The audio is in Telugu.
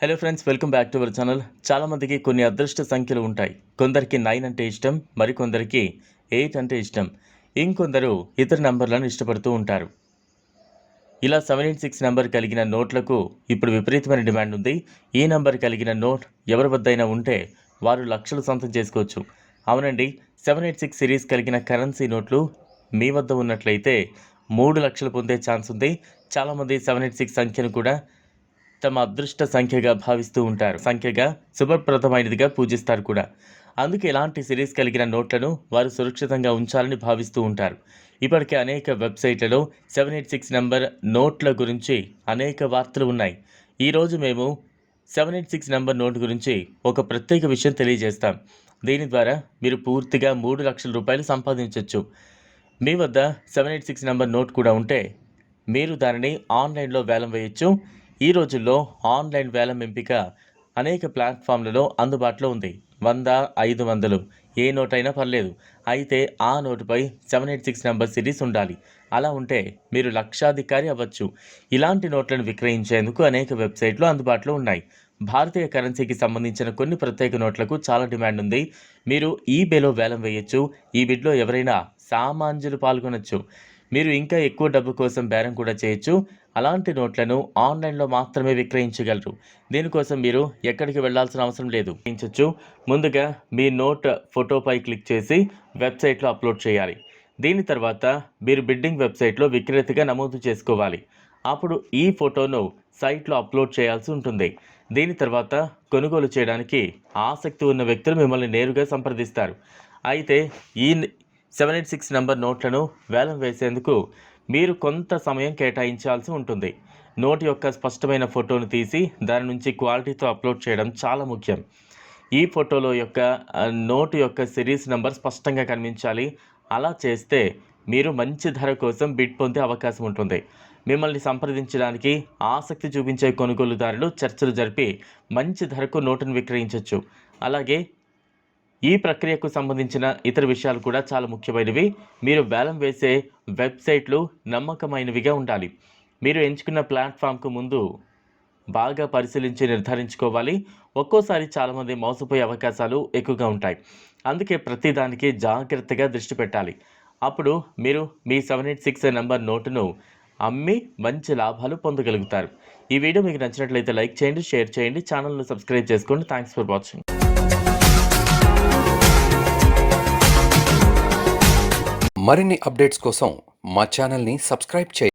Hello friends, welcome back to our channel. చాలామందికి కొన్ని అదృష్ట సంఖ్యలు ఉంటాయి. కొందరికి 9 అంటే ఇష్టం, మరికొందరికి 8 అంటే ఇష్టం, ఇంకొందరు ఇతర నంబర్లను ఇష్టపడుతూ ఉంటారు. ఇలా 786 నంబర్ కలిగిన నోట్లకు ఇప్పుడు విపరీతమైన డిమాండ్ ఉంది. ఈ నంబర్ కలిగిన నోట్ ఎవరి వద్దైనా ఉంటే వారు లక్షలు సొంతం చేసుకోవచ్చు. అవునండి, 786 సిరీస్ కలిగిన కరెన్సీ నోట్లు మీ వద్ద ఉన్నట్లయితే 3 లక్షలు పొందే ఛాన్స్ ఉంది. చాలామంది 786 సంఖ్యను కూడా తమ అదృష్ట సంఖ్యగా భావిస్తూ ఉంటారు. సంఖ్యగా శుభప్రదమైనదిగా పూజిస్తారు కూడా. అందుకే ఇలాంటి సిరీస్ కలిగిన నోట్లను వారు సురక్షితంగా ఉంచాలని భావిస్తూ ఉంటారు. ఇప్పటికే అనేక వెబ్సైట్లలో 786 నంబర్ నోట్ల గురించి అనేక వార్తలు ఉన్నాయి. ఈరోజు మేము 786 నంబర్ నోట్ గురించి ఒక ప్రత్యేక విషయం తెలియజేస్తాం. దీని ద్వారా మీరు పూర్తిగా 3 లక్షల రూపాయలు సంపాదించవచ్చు. మీ వద్ద 786 నంబర్ నోట్ కూడా ఉంటే మీరు దానిని ఆన్లైన్లో వేలం వేయచ్చు. ఈ రోజుల్లో ఆన్లైన్ వేలం ఎంపిక అనేక ప్లాట్ఫామ్లలో అందుబాటులో ఉంది. 100, 500 ఏ నోట్ అయినా పర్లేదు. అయితే ఆ నోటుపై 786 నంబర్ సిరీస్ ఉండాలి. అలా ఉంటే మీరు లక్షాధికారి అవ్వచ్చు. ఇలాంటి నోట్లను విక్రయించేందుకు అనేక వెబ్సైట్లు అందుబాటులో ఉన్నాయి. భారతీయ కరెన్సీకి సంబంధించిన కొన్ని ప్రత్యేక నోట్లకు చాలా డిమాండ్ ఉంది. మీరు ఈబేలో వేలం వేయచ్చు. ఈ బిడ్లో ఎవరైనా సామాన్యులు పాల్గొనొచ్చు. మీరు ఇంకా ఎక్కువ డబ్బు కోసం బేరం కూడా చేయొచ్చు. అలాంటి నోట్లను ఆన్లైన్లో మాత్రమే విక్రయించగలరు. దీనికోసం మీరు ఎక్కడికి వెళ్లాల్సిన అవసరం లేదు. విక్రయించవచ్చు. ముందుగా మీ నోట్ ఫోటోపై క్లిక్ చేసి వెబ్సైట్లో అప్లోడ్ చేయాలి. దీని తర్వాత మీరు బిడ్డింగ్ వెబ్సైట్లో విక్రేతగా నమోదు చేసుకోవాలి. అప్పుడు ఈ ఫోటోను సైట్లో అప్లోడ్ చేయాల్సి ఉంటుంది. దీని తర్వాత కొనుగోలు చేయడానికి ఆసక్తి ఉన్న వ్యక్తులు మిమ్మల్ని నేరుగా సంప్రదిస్తారు. అయితే ఈ 786 నంబర్ నోట్లను వేలం వేసేందుకు మీరు కొంత సమయం కేటాయించాల్సి ఉంటుంది. నోట్ యొక్క స్పష్టమైన ఫోటోను తీసి దాని నుంచి క్వాలిటీతో అప్లోడ్ చేయడం చాలా ముఖ్యం. ఈ ఫోటోలో నోటు యొక్క సిరీస్ నంబర్ స్పష్టంగా కనిపించాలి. అలా చేస్తే మీరు మంచి ధర కోసం బిడ్ పొందే అవకాశం ఉంటుంది. మిమ్మల్ని సంప్రదించడానికి ఆసక్తి చూపించే కొనుగోలుదారులు చర్చలు జరిపి మంచి ధరకు నోటును విక్రయించవచ్చు. అలాగే ఈ ప్రక్రియకు సంబంధించిన ఇతర విషయాలు కూడా చాలా ముఖ్యమైనవి. మీరు వేలం వేసే వెబ్సైట్లు నమ్మకమైనవిగా ఉండాలి. మీరు ఎంచుకున్న ప్లాట్ఫామ్కు ముందు బాగా పరిశీలించి నిర్ధారించుకోవాలి. ఒక్కోసారి చాలామంది మోసపోయే అవకాశాలు ఎక్కువగా ఉంటాయి. అందుకే ప్రతిదానికి జాగ్రత్తగా దృష్టి పెట్టాలి. అప్పుడు మీరు మీ 786 నంబర్ నోటును అమ్మి మంచి లాభాలు పొందగలుగుతారు. ఈ వీడియో మీకు నచ్చినట్లయితే లైక్ చేయండి, షేర్ చేయండి, ఛానల్ను సబ్స్క్రైబ్ చేసుకోండి. Thanks for watching. మరిన్ని అప్డేట్స్ కోసం మా ఛానల్ని సబ్స్క్రైబ్ చేయండి.